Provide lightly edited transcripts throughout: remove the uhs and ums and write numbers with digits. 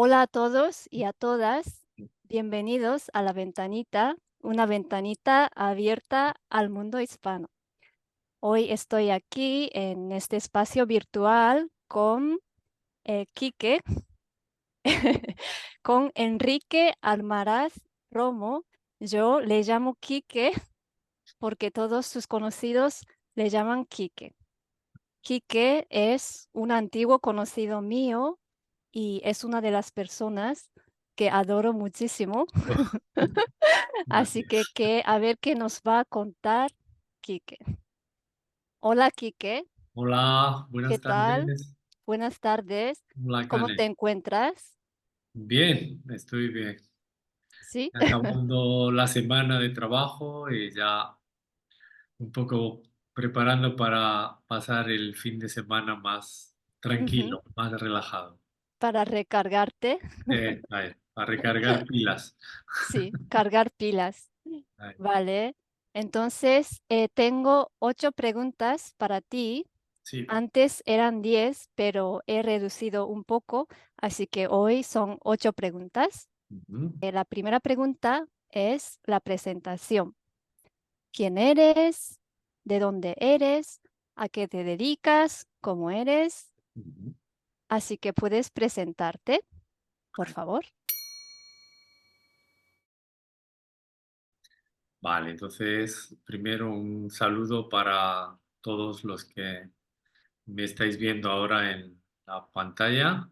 Hola a todos y a todas, bienvenidos a La Ventanita, una ventanita abierta al mundo hispano. Hoy estoy aquí en este espacio virtual con Quique, con Enrique Almaraz Romo. Yo le llamo Quique porque todos sus conocidos le llaman Quique. Quique es un antiguo conocido mío y es una de las personas que adoro muchísimo. Así Gracias. que a ver qué nos va a contar Quique. Hola, Quique, Hola, ¿qué buenas tal? tardes. Buenas tardes. Hola, ¿Cómo te Cane. encuentras? Bien, estoy bien. ¿Sí? Acabando la semana de trabajo y ya un poco preparando para pasar el fin de semana más Ujú. tranquilo, más relajado. Para recargarte. A recargar pilas. Sí, cargar pilas. Ahí, Vale. Entonces, tengo 8 preguntas para ti. sí. Antes eran 10, pero he reducido un poco, así que hoy son 8 preguntas. Ujú. La primera pregunta es la presentación. ¿Quién eres? ¿De dónde eres? ¿A qué te dedicas? ¿Cómo eres? Ujú. Así que puedes presentarte, por favor. Vale, entonces primero un saludo para todos los que me estáis viendo ahora en la pantalla.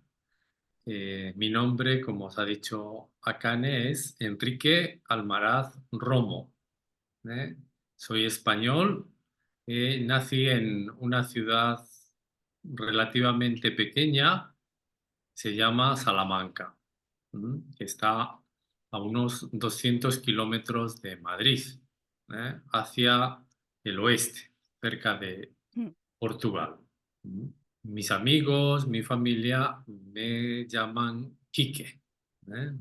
Mi nombre, como os ha dicho Akane, es Enrique Almaraz Romo. ¿Eh? Soy español. Nací en una ciudad relativamente pequeña, se llama Salamanca, que está a unos 200 kilómetros de Madrid, hacia el oeste, cerca de Mm. Portugal. ¿Mm? Mis amigos, mi familia me llaman Quique.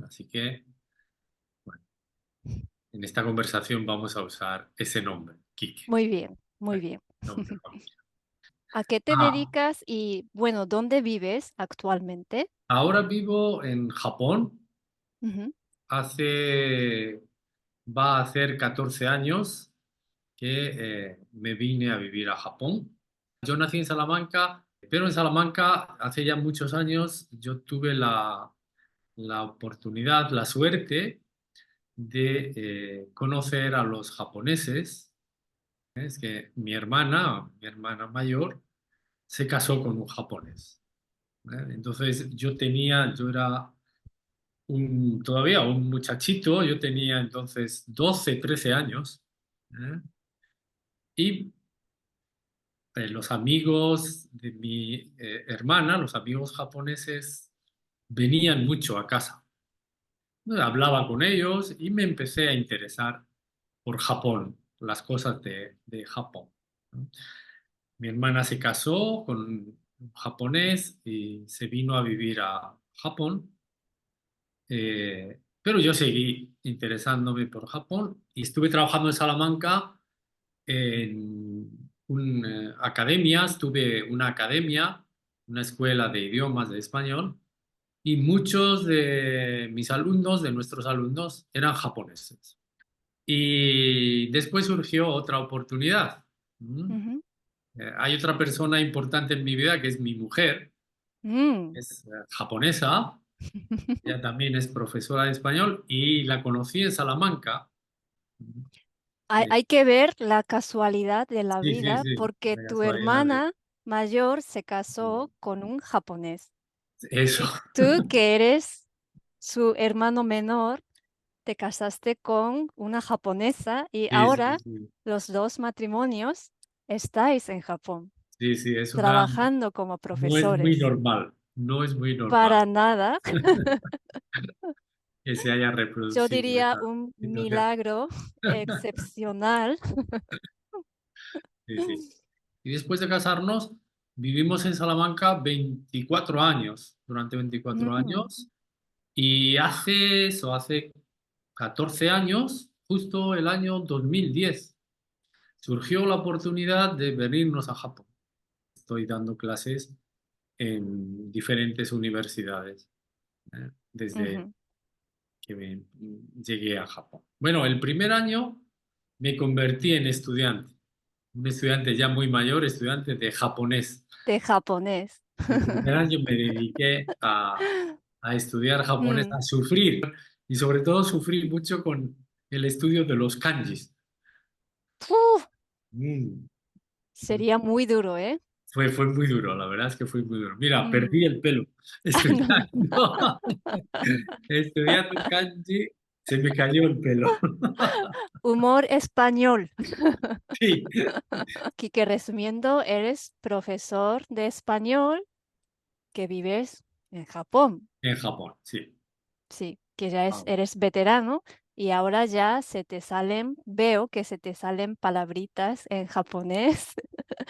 Así que, bueno, en esta conversación vamos a usar ese nombre, Quique, Muy bien, muy ¿eh? bien. Nombre de familia. ¿A qué te Ah, dedicas y, bueno, dónde vives actualmente? ahora vivo en Japón. Ujú. Hace, va a hacer 14 años que me vine a vivir a Japón. Yo nací en Salamanca, pero en Salamanca hace ya muchos años yo tuve la oportunidad, la suerte de conocer a los japoneses. Es que mi hermana mayor, se casó con un japonés. Entonces yo era todavía un muchachito, yo tenía entonces 12 13 años. ¿Eh? Y los amigos de mi hermana, los amigos japoneses, venían mucho a casa. Hablaba con ellos y me empecé a interesar por Japón, las cosas de Japón, ¿no? Mi hermana se casó con un japonés y se vino a vivir a Japón, pero yo seguí interesándome por Japón y estuve trabajando en Salamanca en academias, tuve una academia, una escuela de idiomas de español y muchos de mis alumnos, de nuestros alumnos, eran japoneses. Y después surgió otra oportunidad. ¿Mm? Ujú. Hay otra persona importante en mi vida que es mi mujer, Mm. es japonesa, ella también es profesora de español y la conocí en Salamanca. Hay, Eh, hay que ver la casualidad de la sí, sí, vida sí, porque la tu casualidad de... hermana mayor se casó con un japonés Eso, y tú, que eres su hermano menor, te casaste con una japonesa y sí, sí, ahora sí, los dos matrimonios estáis en Japón, sí, sí, es una... trabajando como No es muy profesores. normal, no es muy normal Para nada. que se haya Yo reproducido diría esa un situación. milagro excepcional. Sí, sí. Y después de casarnos, vivimos en Salamanca 24 años, durante 24 Mm. años, y hace 14 años, justo el año 2010, surgió la oportunidad de venirnos a Japón. Estoy dando clases en diferentes universidades. desde Ujú. que llegué a Japón. Bueno, el primer año me convertí en estudiante, un estudiante ya muy mayor, estudiante de japonés. De japonés. El primer año me dediqué a estudiar japonés, Mm. a sufrir y sobre todo sufrí mucho con el estudio de los kanjis. Uf, Mm. sería muy duro, ¿eh? Fue muy duro, la verdad es que fue muy duro. Mira, perdí Mm. el pelo estudiando, estudiando kanji, se me cayó el pelo. Humor español. Sí, Aquí que resumiendo, eres profesor de español que vives en Japón. en Japón, sí. Sí, que ya Ah, eres veterano y ahora ya se te salen, veo que se te salen palabritas en japonés.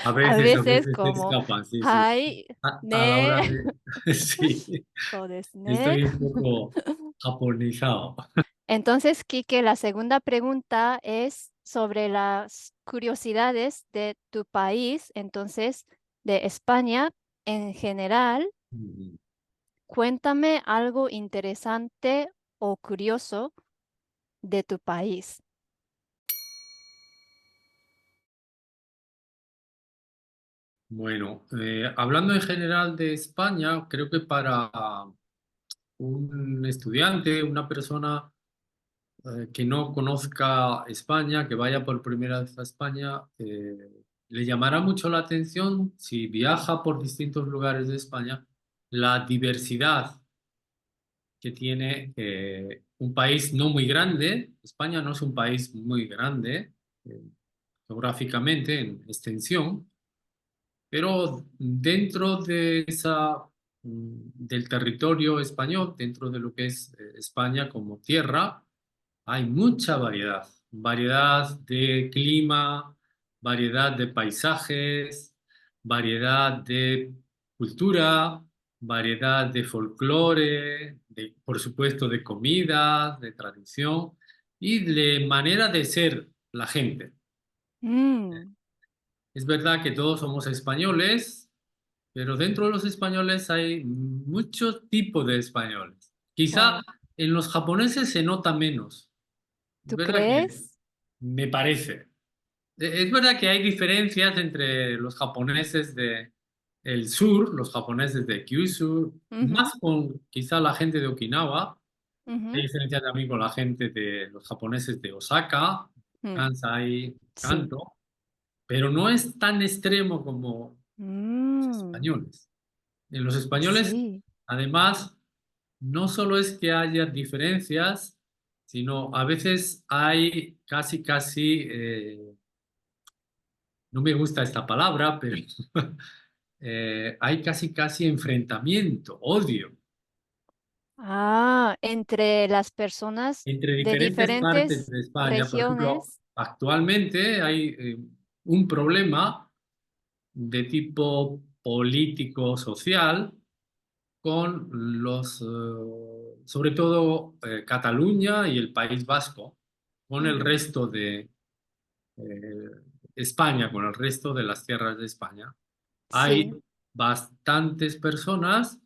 a A veces veces se como escapan, sí, sí. hai, A la ne, hora de... Sí, so desu ne. estoy un poco japonizado. Entonces, Quique, la segunda pregunta es sobre las curiosidades de tu país, entonces, de España en general. Mm. Cuéntame algo interesante o curioso de tu país. Bueno, hablando en general de España, creo que para un estudiante, una persona que no conozca España, que vaya por primera vez a España, le llamará mucho la atención si viaja por distintos lugares de España, la diversidad que tiene un país no muy grande. España no es un país muy grande eh, geográficamente en extensión, pero dentro de del territorio español, dentro de lo que es España como tierra, hay mucha variedad, variedad de clima, variedad de paisajes, variedad de cultura, variedad de folclore, por supuesto de comida, de tradición y de manera de ser la gente. Mm, Es verdad que todos somos españoles, pero dentro de los españoles hay muchos tipos de españoles. Quizá wow. en los japoneses se nota menos. Es ¿Tú verdad que crees? me parece. Es verdad que hay diferencias entre los japoneses de el sur, los japoneses de Kyushu, Ujú, más con quizá la gente de Okinawa. Hay ujú, diferencias también con la gente de los japoneses de Osaka, mm, Kansai, sí. Kanto, pero no es tan extremo como los Mm, españoles. En los españoles, sí. además, no solo es que haya diferencias, sino a veces hay casi, no me gusta esta palabra, pero hay casi enfrentamiento, odio Ah, entre las personas entre de diferentes partes diferentes de España. Por ejemplo, regiones. actualmente hay un problema de tipo político-social con sobre todo Cataluña y el País Vasco, con el Ujú, resto de España, con el resto de las tierras de España. Hay sí. bastantes personas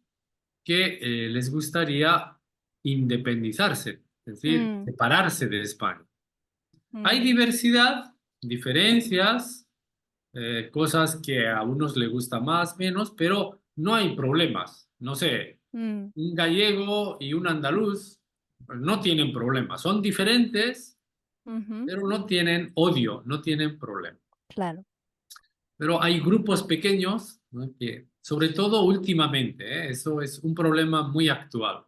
que les gustaría independizarse, es decir, Mm, separarse de España. Hay mm, diversidad, diferencias, cosas que a unos les gusta más, menos, pero no hay problemas. No sé, mm, un gallego y un andaluz pues, no tienen problemas. Son diferentes, ujú, pero no tienen odio, no tienen problema. claro. Pero hay grupos pequeños, ¿no? Que, sobre todo últimamente, eso es un problema muy actual.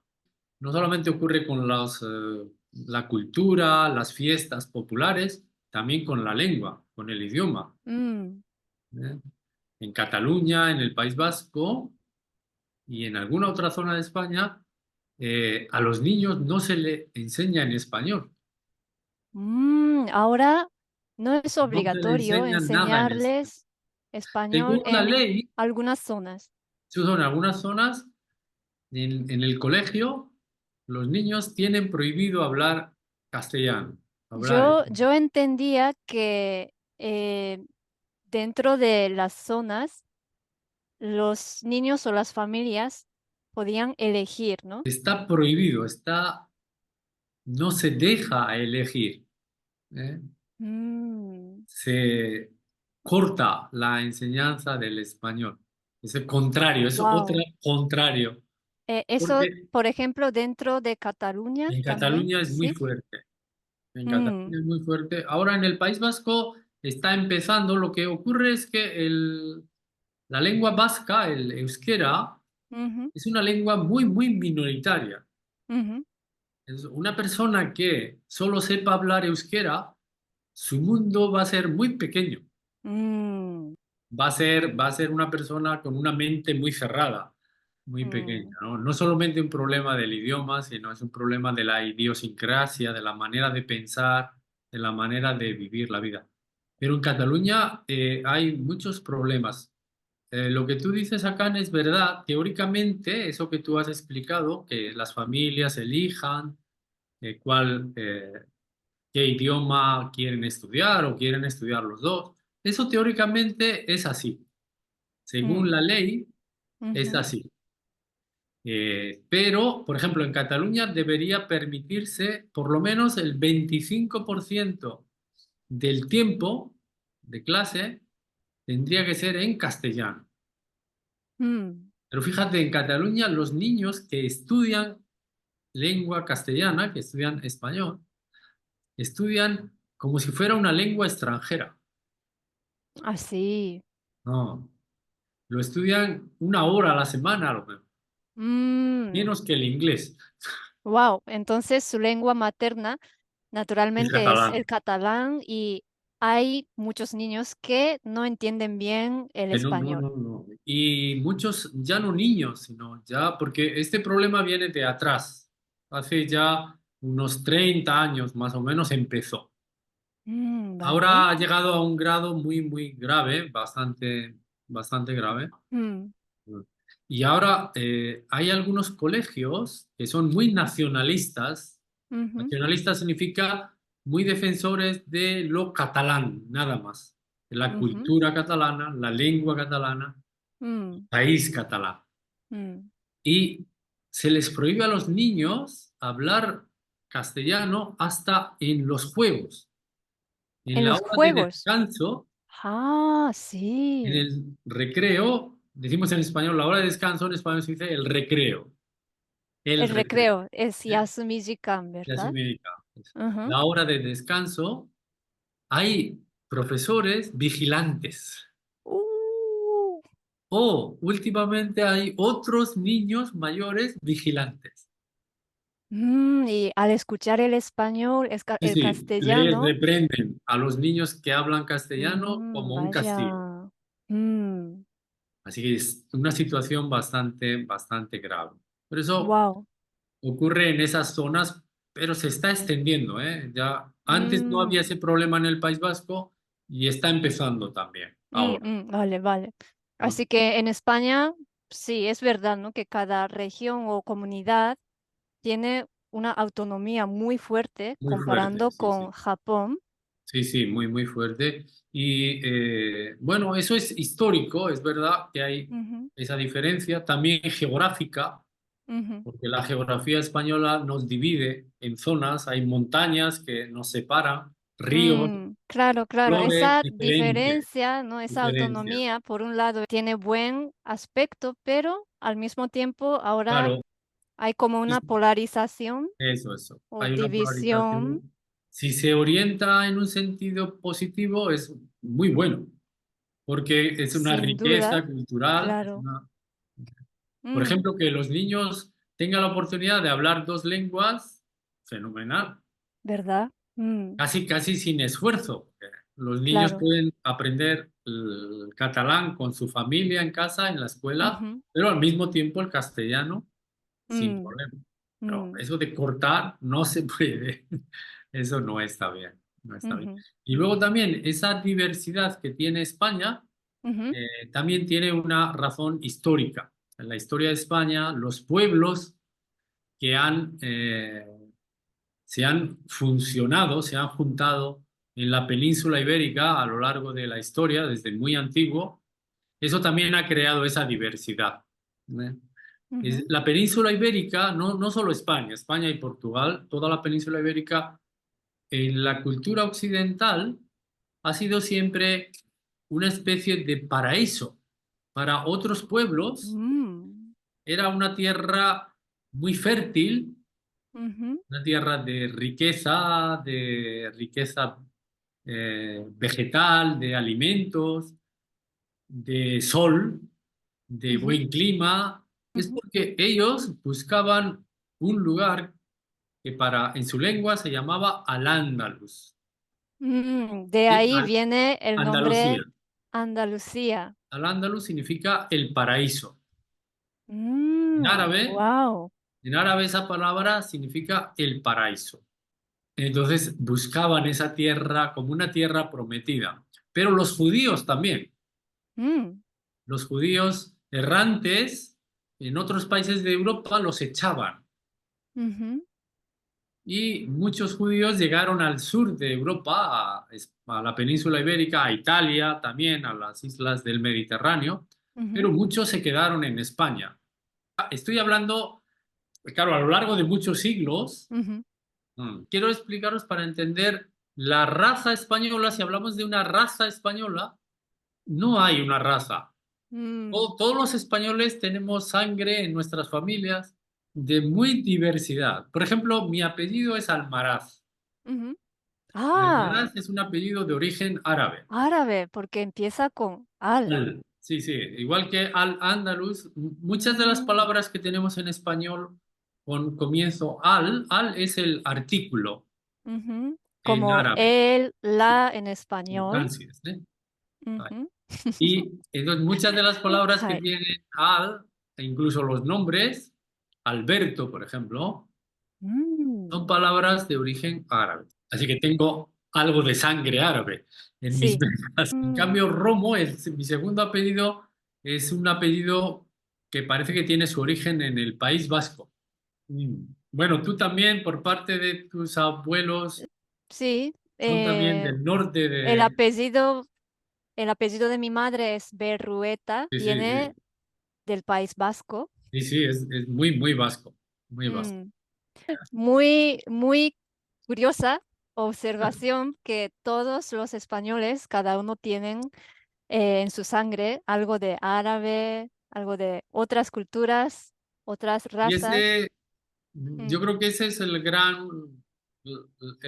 No solamente ocurre con la cultura, las fiestas populares, también con la lengua, con el idioma. Mm, ¿Eh? En Cataluña, en el País Vasco y en alguna otra zona de España, a los niños no se le enseña en español, ahora no es no se le obligatorio enseña nada en español. enseñarles español Según la en ley, algunas zonas. en algunas zonas, en el colegio, los niños tienen prohibido hablar castellano, hablar Yo entendía que dentro de las zonas, los niños o las familias podían elegir, ¿no? Está prohibido, no se deja elegir. ¿Eh? Mm, Se corta la enseñanza del español. Es el contrario, es otro wow. contrario. Eso, Porque por ejemplo, dentro de Cataluña en también, Cataluña es muy ¿sí? fuerte. En Mm, Cataluña es muy fuerte. Ahora en el País Vasco está empezando. Lo que ocurre es que la lengua vasca, el euskera, ujú, es una lengua muy, muy minoritaria. ujú, Es una persona que solo sepa hablar euskera, su mundo va a ser muy pequeño. mm, Va a ser una persona con una mente muy cerrada, muy pequeña, mm, ¿no? No solamente un problema del idioma, sino es un problema de la idiosincrasia, de la manera de pensar, de la manera de vivir la vida. Pero en Cataluña hay muchos problemas. Lo que tú dices acá es verdad. Teóricamente, eso que tú has explicado, que las familias elijan qué idioma quieren estudiar o quieren estudiar los dos, eso teóricamente es así. Según mm, la ley, es ujú. así. Pero, por ejemplo, en Cataluña debería permitirse por lo menos el 25% del tiempo de clase tendría que ser en castellano. Mm, Pero fíjate, en Cataluña los niños que estudian lengua castellana, que estudian español, estudian como si fuera una lengua extranjera. así. No, lo estudian 1 hora a la semana, a lo mejor, menos que el inglés. Wow. Entonces su lengua materna Es naturalmente es el catalán. catalán y hay muchos niños que no entienden bien el Que no, no, español. no, no. Y muchos, ya no niños, sino ya, porque este problema viene de atrás. Hace ya unos 30 años más o menos empezó. Vale. Ahora ha llegado a un grado muy, muy grave, bastante, bastante grave. Mm, Y ahora hay algunos colegios que son muy nacionalistas. ujú, Nacionalistas significa muy defensores de lo catalán, nada más. De la ujú, cultura catalana, la lengua catalana, mm, país catalán. mm. Y se les prohíbe a los niños hablar castellano hasta en los juegos. En En la los hora de juegos. descanso, Ah, en sí. el recreo, decimos en español, la hora de descanso en español se dice el recreo. El El recreo. recreo es ¿Eh? Yasumijikan, Ya se ¿verdad? me dedica. Ujú. La hora de descanso, hay profesores vigilantes. Uh, O últimamente hay otros niños mayores vigilantes. y al escuchar el español, Sí, el sí, les castellano, reprenden a los niños que hablan castellano como un castigo. vaya. Mm, Así que es una situación bastante, bastante grave. Por eso wow. ocurre en esas zonas, pero se está extendiendo, ¿eh? Ya antes no había ese problema en el País Vasco y está empezando también ahora, Vale, vale. ¿no? Así que en España, sí, es verdad, ¿no? Que cada región o comunidad tiene una autonomía muy fuerte Muy fuerte, comparando sí, con sí. Japón. Sí, sí, muy, muy fuerte. Y bueno, eso es histórico, es verdad que hay Ujú, esa diferencia, también geográfica, ujú. porque la geografía española nos divide en zonas, hay montañas que nos separan, ríos, Claro, claro. flores, Esa diferente, diferencia, ¿no? Esa diferencia. autonomía, por un lado, tiene buen aspecto, pero al mismo tiempo ahora Claro, hay como una polarización eso. o Hay una división, polarización. Si se orienta en un sentido positivo, es muy bueno, porque es una sin duda, riqueza cultural, claro. por Mm, ejemplo, que los niños tengan la oportunidad de hablar dos lenguas, fenomenal, ¿Verdad? casi, casi sin esfuerzo. Los niños Claro. pueden aprender el catalán con su familia en casa, en la escuela, Ujú, pero al mismo tiempo el castellano sin mm, problema. Pero mm, eso de cortar no se puede. Eso no está bien, no está bien. ujú, Y luego también esa diversidad que tiene España ujú, también tiene una razón histórica. En la historia de España, los pueblos que se han funcionado, se han juntado en la península ibérica a lo largo de la historia, desde muy antiguo, eso también ha creado esa diversidad. ¿Eh? Ujú, La península ibérica, no solo España, España y Portugal, toda la península ibérica, en la cultura occidental ha sido siempre una especie de paraíso para otros pueblos. mm, Era una tierra muy fértil, ujú, una tierra de riqueza vegetal, de alimentos, de sol, de ujú, buen clima. Es ujú. porque ellos buscaban un lugar que en su lengua se llamaba Al-Ándalus. De ¿Sí? ahí viene el Andalucía. nombre Andalucía. Al-Ándalus significa el paraíso. En árabe, Wow. en árabe esa palabra significa el paraíso. Entonces buscaban esa tierra como una tierra prometida. Pero los judíos también, los judíos errantes en otros países de Europa los echaban. Y muchos judíos llegaron al sur de Europa, a la península ibérica, a Italia también, a las islas del Mediterráneo, pero muchos se quedaron en España. Estoy hablando, claro, a lo largo de muchos siglos. Quiero explicaros para entender la raza española. Si hablamos de una raza española, no hay una raza. Todos los españoles tenemos sangre en nuestras familias de muy diversidad. Por ejemplo, mi apellido es Almaraz. Y Ah, Almaraz es un apellido de origen árabe. árabe, porque empieza con al. Sí, sí, igual que al-Ándalus, muchas de las Mm, palabras que tenemos en español con comienzo al es el artículo en Como árabe. el, la en español. Entonces, ¿eh? Ujú. Y entonces muchas de las palabras que Hi. tienen al, e incluso los nombres, Alberto, por ejemplo, son Mm, palabras de origen árabe. Así que tengo algo de sangre árabe en mis sí. venas. En Mm, cambio, Romo, mi segundo apellido, es un apellido que parece que tiene su origen en el País Vasco. Bueno, tú también, por parte de tus abuelos, sí. son también del norte El de... apellido, el apellido de mi madre es Berrueta, Sí, sí, viene sí. del País Vasco. Sí, sí, es muy, muy vasco. Muy vasco. Mm, Muy, muy curiosa observación que todos los españoles, cada uno tienen en su sangre algo de árabe, algo de otras culturas, otras Y razas. yo Mm, creo que ese es el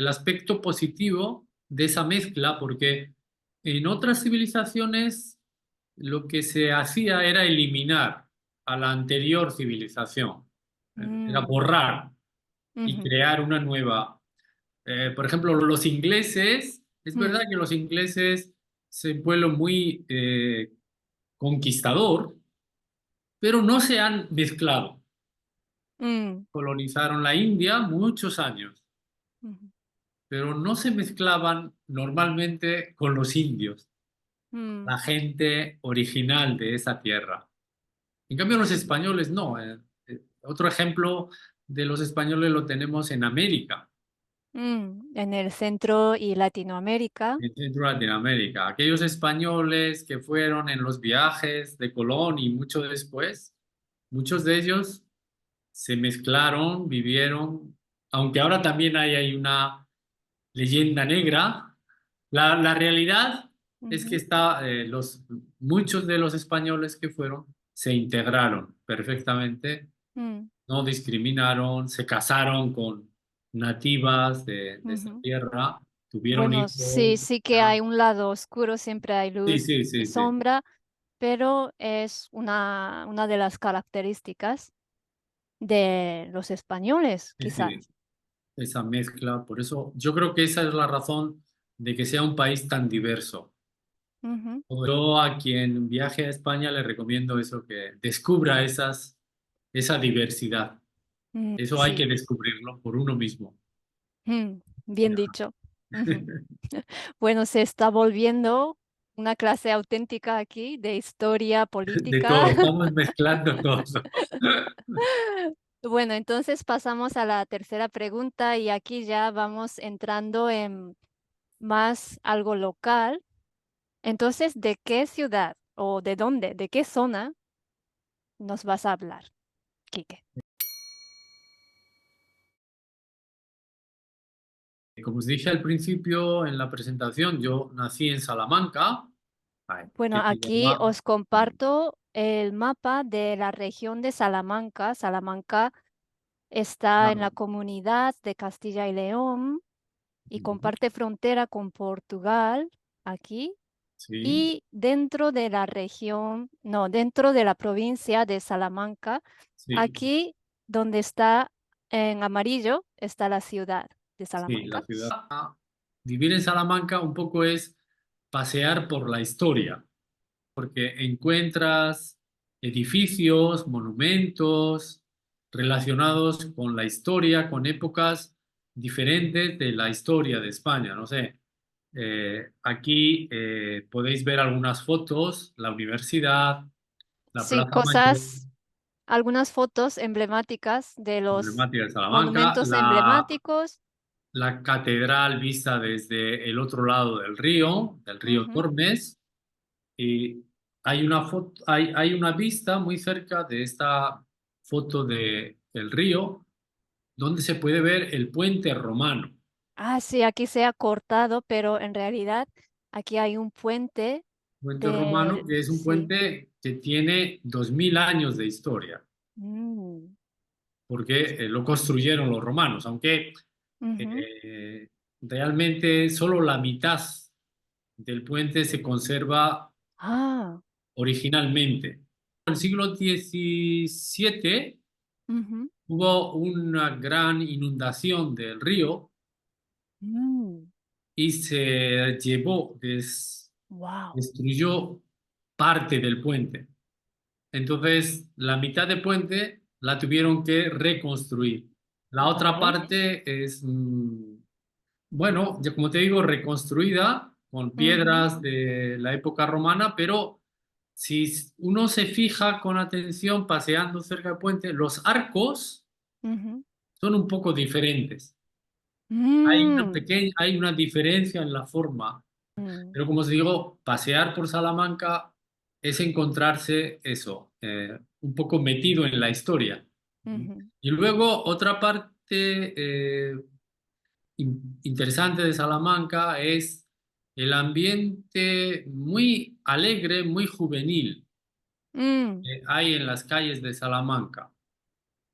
aspecto positivo de esa mezcla, porque en otras civilizaciones lo que se hacía era eliminar a la anterior civilización, era mm, borrar y ujú, crear una nueva. Por ejemplo, los ingleses, es verdad mm, que los ingleses es un pueblo muy conquistador, pero no se han mezclado. mm, Colonizaron la India muchos años, ujú, pero no se mezclaban normalmente con los indios, mm, la gente original de esa tierra. En cambio, los españoles no. Otro ejemplo de los españoles lo tenemos en América, En el centro y Latinoamérica. en Centro Latinoamérica. Aquellos españoles que fueron en los viajes de Colón y mucho después, muchos de ellos se mezclaron, vivieron, aunque ahora también hay una leyenda negra. La realidad es que Ujú, muchos de los españoles que fueron se integraron perfectamente, mm, no discriminaron, se casaron con nativas de esa ujú. tierra, tuvieron Bueno, hijos. sí, sí que hay un lado oscuro, siempre hay Sí, luz sí, y sí, sí, sombra, pero es una de las características de los españoles, sí, sí, quizás. esa mezcla. Por eso yo creo que esa es la razón de que sea un país tan diverso. Ujú, Yo a quien viaje a España le recomiendo eso, que descubra esa diversidad. Eso hay que sí, descubrirlo por uno mismo. bien dicho. Ujú. Bueno, se está volviendo una clase auténtica aquí de historia De política. todo, estamos mezclando todo. Bueno, entonces pasamos a la tercera pregunta y aquí ya vamos entrando en más algo local. Entonces, ¿de qué ciudad o de dónde, de qué zona nos vas a hablar? Quique. Como os dije al principio en la presentación, yo nací en Salamanca, Bueno, que se aquí llama... os comparto el mapa de la región de Salamanca. Salamanca está en la Claro, comunidad de Castilla y León y ujú, comparte frontera con Portugal aquí. sí, Y dentro de la región, no, dentro de la provincia de Salamanca, sí, aquí donde está en amarillo está la ciudad de sí, la Salamanca. ciudad. Vivir en Salamanca un poco es pasear por la historia, porque encuentras edificios, monumentos relacionados con la historia, con épocas diferentes de la historia de España. No sé, aquí podéis ver algunas fotos, la universidad, la Sí, Plaza Mayor, cosas, algunas fotos emblemáticas de los emblemática de Salamanca, monumentos emblemáticos. la catedral vista desde el otro lado del río Ujú. Tormes. Y hay una foto, hay una vista muy cerca de esta foto de el río, donde se puede ver el puente romano. Ah, sí, aquí se ha cortado, pero en realidad aquí hay un puente Puente romano, del, que es un sí. puente que tiene 2000 años de historia, Mm, porque lo construyeron los romanos, aunque ujú. eh, realmente solo la mitad del puente se conserva Ah, originalmente. En el siglo XVII ujú. hubo una gran inundación del río Mm, y se llevó, wow. destruyó parte del puente. Entonces, la mitad del puente la tuvieron que reconstruir. La otra Vale. parte es, bueno, ya como te digo, reconstruida con Ujú, piedras de la época romana, pero si uno se fija con atención paseando cerca del puente, los arcos ujú. son un poco diferentes. Mm, Hay una diferencia en la forma, mm, pero como os digo, pasear por Salamanca es encontrarse eso, un poco metido en la historia. ujú, Y luego otra parte interesante de Salamanca es el ambiente muy alegre, muy juvenil mm, que hay en las calles de Salamanca.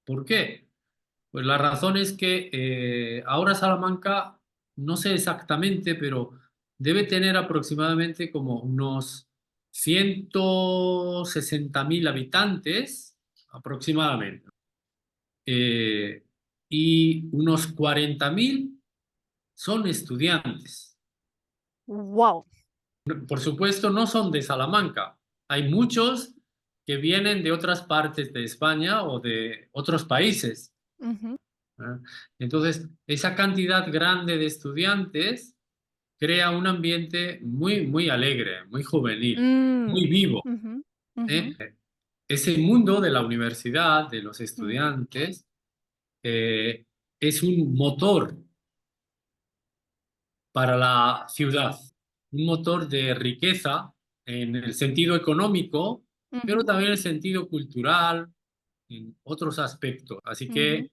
¿Por qué? Pues la razón es que ahora Salamanca, no sé exactamente, pero debe tener aproximadamente como unos 160.000 habitantes, aproximadamente. Eh, y unos 40.000 son estudiantes. wow. Por supuesto, no son de Salamanca. Hay muchos que vienen de otras partes de España o de otros países. Ujú, ¿Eh? Entonces, esa cantidad grande de estudiantes crea un ambiente muy, muy alegre, muy juvenil, muy mm, vivo. ujú, ujú, ¿Eh? Ese mundo de la universidad, de los mm, estudiantes, eh, es un motor para la ciudad, un motor de riqueza en el sentido económico, pero ujú, también en el sentido cultural, en otros aspectos. Así ujú, que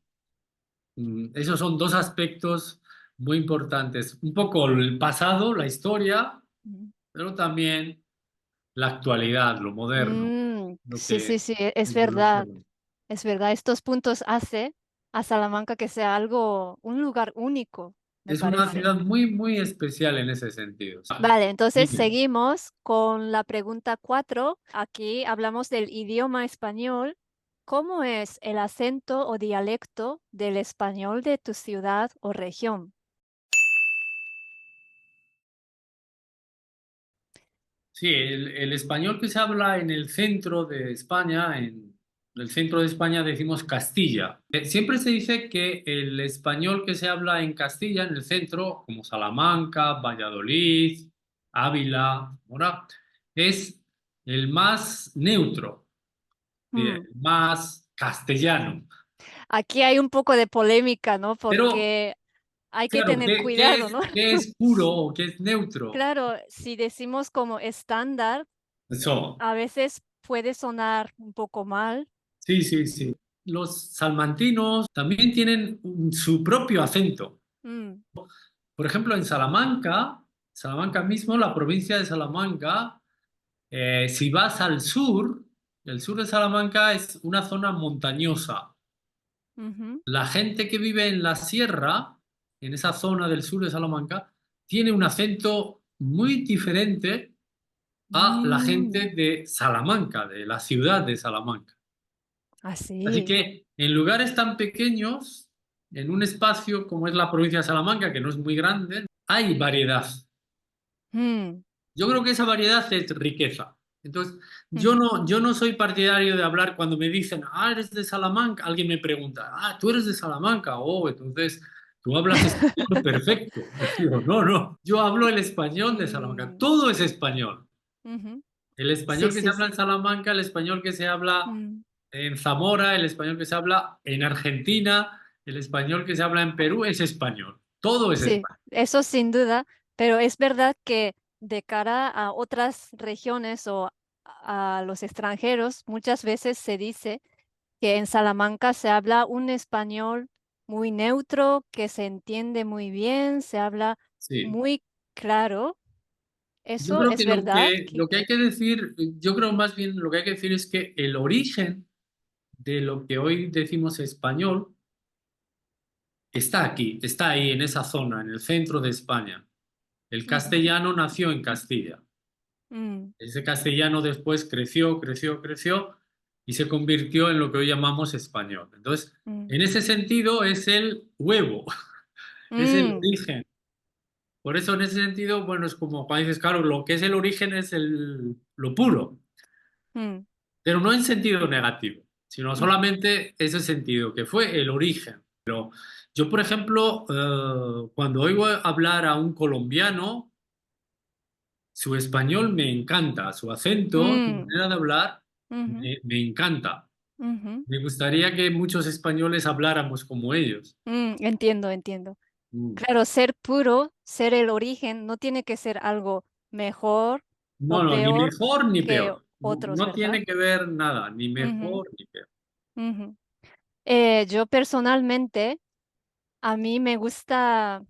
esos son dos aspectos muy importantes. Un poco el pasado, la historia, ujú. pero también la actualidad, lo moderno, lo Sí, sí, que sí, es lo que... es verdad. Estos puntos hace a Salamanca que sea algo, un lugar único, me Es una parece. ciudad muy, muy especial en ese sentido. Vale, entonces Dime. seguimos con la pregunta 4. Aquí hablamos del idioma español. ¿Cómo es el acento o dialecto del español de tu ciudad o región? Sí, el español que se habla en el centro de España, en el centro de España decimos Castilla. Siempre se dice que el español que se habla en Castilla, en el centro, como Salamanca, Valladolid, Ávila, Mora, es el más neutro, Mm, el más castellano. Aquí hay un poco de polémica, ¿no? Pero, Porque hay que claro, tener cuidado, ¿no? qué es puro o qué es neutro? Claro, si decimos como estándar, Eso, a veces puede sonar un poco mal. sí, sí, sí. los salmantinos también tienen su propio acento. Mm, Por ejemplo, en Salamanca, Salamanca mismo, la provincia de Salamanca, si vas al sur, el sur de Salamanca es una zona montañosa. ujú. La gente que vive en la sierra, en esa zona del sur de Salamanca, tiene un acento muy diferente a la Mm, gente de Salamanca, de la ciudad de Salamanca. Así así. que en lugares tan pequeños, en un espacio como es la provincia de Salamanca, que no es muy grande, hay variedad. Mm, Yo creo que esa variedad es riqueza. Entonces, ujú, yo no soy partidario de hablar cuando me dicen, ah, eres de Salamanca. Alguien me pregunta, ah, tú eres de Salamanca. Oh, entonces tú hablas español perfecto. Digo, no, no, yo hablo el español de Salamanca. mm, Todo es español. ujú. El Sí, español que se sí, habla sí. en Salamanca, el español que se habla Mm, en Zamora, el español que se habla en Argentina, el español que se habla en Perú es español. Todo es sí, español. eso sin duda, pero es verdad que de cara a otras regiones o a los extranjeros, muchas veces se dice que en Salamanca se habla un español muy neutro, que se entiende muy bien, se habla Sí. muy claro. Yo ¿Eso creo es que verdad, lo que hay Quique? que decir, yo creo más bien lo que hay que decir es que el origen de lo que hoy decimos español está aquí, está ahí, en esa zona, en el centro de España. El Ujú, castellano nació en Castilla. mm, Ese castellano después creció, creció, creció y se convirtió en lo que hoy llamamos español. Entonces, mm, en ese sentido es el huevo, es el mm, origen. Por eso, en ese sentido, bueno, es como cuando dices, claro, lo que es el origen es lo puro. mm, Pero no en sentido negativo, sino ujú, solamente ese sentido, que fue el origen. Yo, por ejemplo, cuando oigo hablar a un colombiano, su español me encanta, su acento, su mm, manera de hablar ujú, me encanta. ujú, Me gustaría que muchos españoles habláramos como ellos. entiendo, entiendo. Mm. Claro, ser puro, ser el origen, no tiene que ser algo mejor o No, no, ni peor mejor ni que peor. No, otros, no ¿verdad? tiene que ver nada, ni Ujú, mejor ni peor. ujú. Yo personalmente, a mí me gusta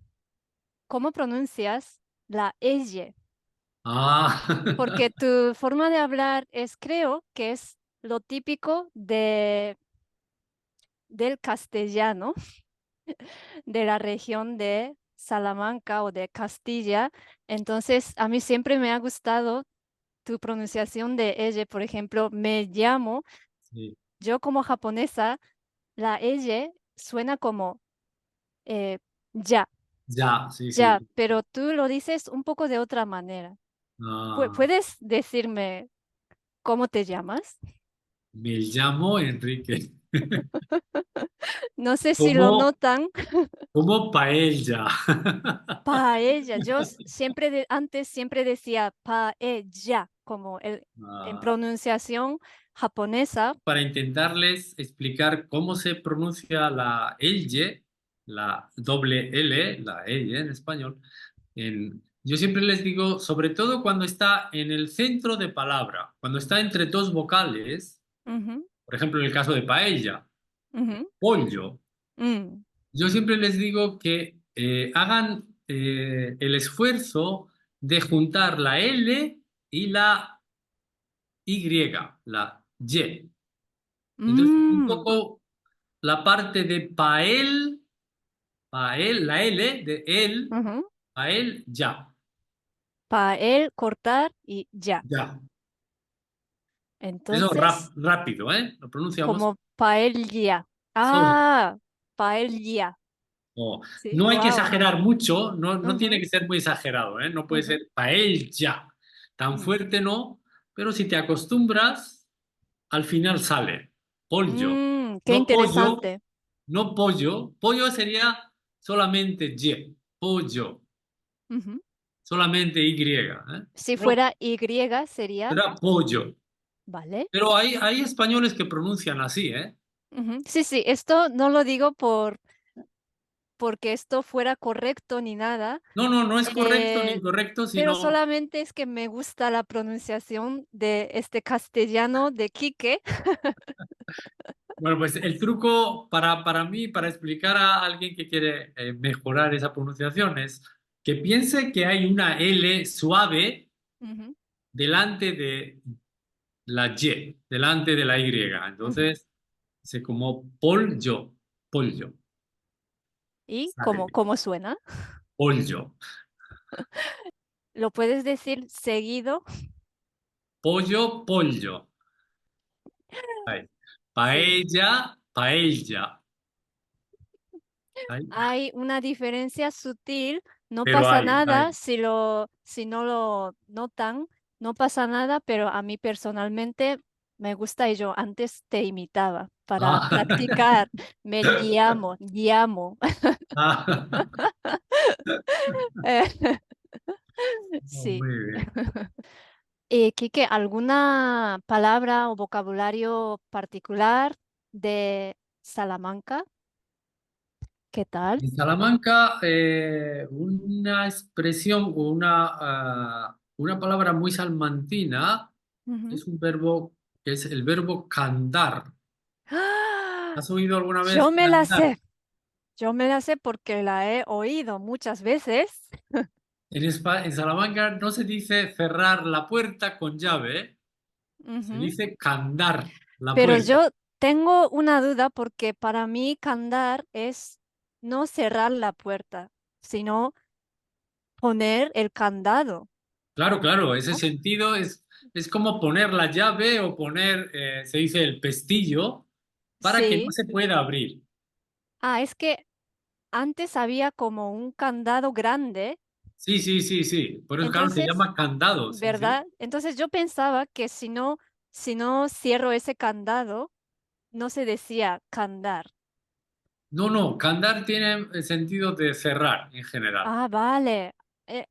cómo pronuncias la ella, Ah, porque tu forma de hablar es, creo que es lo típico del castellano, de la región de Salamanca o de Castilla. Entonces, a mí siempre me ha gustado tu pronunciación de ella. Por ejemplo, me llamo, sí, yo como japonesa, la ella suena como eh, ya, ya, sí, ya, sí. pero tú lo dices un poco de otra manera. Ah. ¿Puedes decirme cómo te llamas? Me llamo Enrique. No sé si lo Como, notan. como paella. Paella. Yo siempre antes siempre decía paella, como en Ah, pronunciación japonesa. para intentarles explicar cómo se pronuncia la L, la doble L, la L en español, yo siempre les digo, sobre todo cuando está en el centro de palabra, cuando está entre dos vocales, Ujú, por ejemplo, en el caso de paella, ujú, pollo. mm, Yo siempre les digo que hagan el esfuerzo de juntar la L y la Y, la Y. Entonces, un mm, poco la parte de pael, pael, la L de él, ujú. pael, ya, Pael, cortar y ya. ya. Eso Entonces, rápido, ¿eh? Lo pronunciamos. como paella. Eso. Ah, paella. O, Sí, no hay que wow. exagerar mucho, no, no tiene que ser muy exagerado, ¿eh? No puede ser paella. Tan fuerte no, pero si te acostumbras, al final sale. Pollo. Qué No pollo, interesante. no pollo. Pollo sería solamente Y. Pollo. Ujú. Solamente Y. ¿Eh? Si Pero fuera Y sería, será pollo. ¿vale? Pero hay españoles que pronuncian así, ¿eh? Ujú. Sí, sí, esto no lo digo porque esto fuera correcto ni nada, No, no, no es correcto ni eh, incorrecto, pero sino solamente es que me gusta la pronunciación de este castellano de Quique. Bueno, pues el truco para mí, para explicar a alguien que quiere mejorar esa pronunciación, es que piense que hay una L suave Ujú, delante de la Y, delante de la Y. ujú. Entonces, dice como pollo, pollo, ¿Y ¿sabes? cómo suena? Pollo, ¿Lo puedes decir seguido? pollo, pollo. Ahí. Sí. Paella, paella. Ahí. Hay una diferencia sutil, no Pero pasa hay. nada si no lo notan, no pasa nada, pero a mí personalmente me gusta y yo antes te imitaba para Ah. practicar. Me llamo. Ah. Eh, Oh, Sí. muy bien. Quique, ¿alguna palabra o vocabulario particular de Salamanca? ¿Qué tal? En Salamanca, una expresión o una palabra muy salmantina Ujú. es un verbo que es el verbo candar. ¡Ah! ¿Has oído alguna vez Yo me la candar? sé. Yo me la sé porque la he oído muchas veces. En Salamanca no se dice cerrar la puerta con llave, se Ujú. dice candar la Pero puerta. yo tengo una duda porque para mí candar es no cerrar la puerta, sino poner el candado, Claro, claro, ese ¿no? sentido es como poner la llave o poner, se dice el pestillo, para que no Sí. se pueda abrir. Ah, es que antes había como un candado grande, Sí, sí, sí, sí. Por eso, claro, se entonces, llama candado, sí, sí. ¿verdad? Entonces yo pensaba que si no cierro ese candado, no se decía candar. No, no, candar tiene el sentido de cerrar en general. Ah, vale.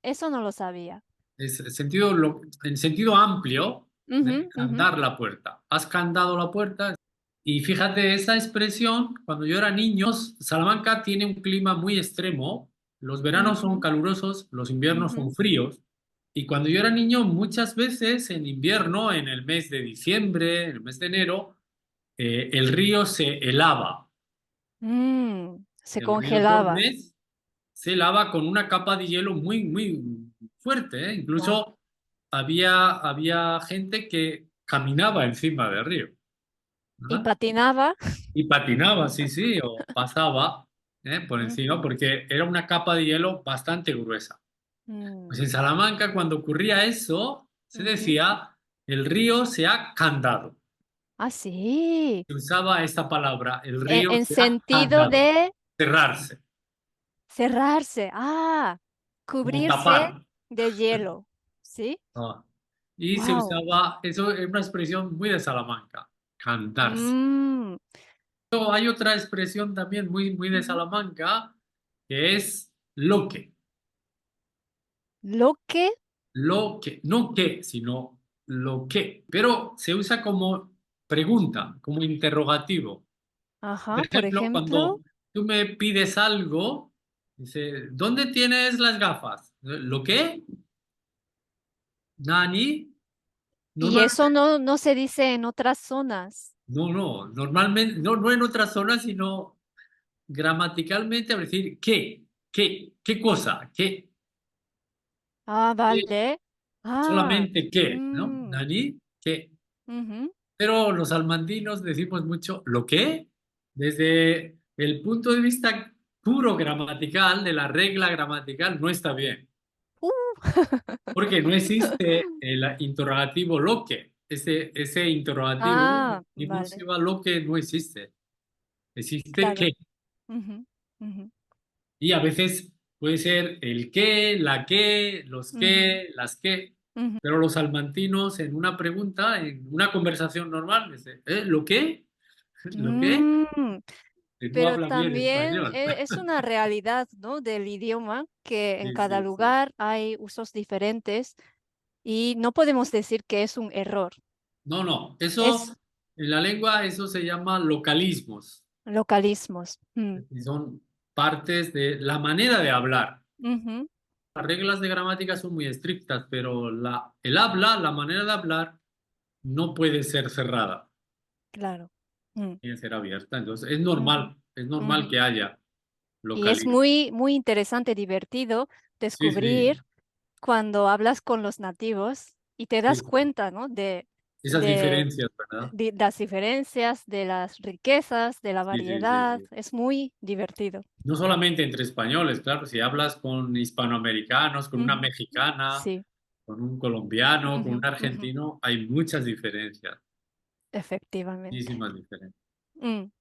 Eso no lo sabía. Es el sentido, en sentido amplio de Ujú, ujú, candar la puerta. Has candado la puerta. Y fíjate, esa expresión, cuando yo era niño, Salamanca tiene un clima muy extremo. Los veranos son ujú, calurosos, los inviernos ujú, son fríos. Y cuando yo era niño, muchas veces en invierno, en el mes de diciembre, en el mes de enero, el río se helaba. se El río congelaba. Tormes se lava con una capa de hielo muy, muy fuerte, ¿eh? Wow. Incluso había gente que caminaba encima del río, Y ¿verdad? patinaba. Y patinaba, sí, sí, o pasaba, por encima, Ujú, porque era una capa de hielo bastante gruesa. Pues mm, en Salamanca, cuando ocurría eso, se ujú. decía, el río se ha candado. Ah, sí. Se usaba esta palabra, el río En se ha sentido candado, de cerrarse, cerrarse. Ah, como cubrirse tapar. de hielo. ¿Sí? Ah. Y se Wow. usaba, eso es una expresión muy de Salamanca, cantarse. Luego hay otra expresión también muy, muy de Salamanca, que es lo que. Lo que, Lo que, no qué, sino lo que. Pero se usa como pregunta, como interrogativo. Por ajá, por ejemplo, ejemplo. cuando tú me pides algo, dice, ¿dónde tienes las gafas? ¿Lo qué? ¿Nani? Y Normal. eso no se dice en otras zonas. No, no, normalmente, no, no en otras zonas, sino gramaticalmente, a decir, qué cosa, Ah, qué, vale. Ah, solamente qué, ¿no? mm, ¿Nani? ¿Qué? ujú, Pero los salmantinos decimos mucho, ¿lo qué? Desde el punto de vista puro gramatical, de la regla gramatical, no está bien, uh, porque no existe el interrogativo lo que. Ese interrogativo, Ah, vale, disyuntiva lo que no existe, existe claro. qué. Ujú, ujú, Y a veces puede ser el qué, la qué, los ujú, qué, las qué. ujú. Pero los salmantinos en una pregunta, en una conversación normal, dicen, ¿lo qué? ¿Lo qué? Mm, Que no pero habla bien también español. es una realidad, ¿no? Del idioma que en Sí, cada sí, sí. lugar hay usos diferentes y no podemos decir que es un error. No, no, Es eso en la lengua, eso se llama localismos. localismos. Y son partes de la manera de hablar. Ujú, Las reglas de gramática son muy estrictas, pero el habla, la manera de hablar, no puede ser cerrada. claro. mm, tiene que ser abierta. Entonces, ujú, es normal ujú. que haya Y es localidades. muy, muy interesante, divertido Sí, sí, descubrir cuando hablas con los nativos y te sí, das sí. cuenta, ¿no? Esas De, diferencias, ¿verdad? de las diferencias, de las riquezas, de la Sí, sí, sí, variedad. sí. Es muy divertido. No solamente entre españoles, claro, si hablas con hispanoamericanos, con una Ujú. mexicana, Sí, con un colombiano, con un ujú, ujú. argentino, hay muchas diferencias, Efectivamente. muchísimas diferencias. Mm.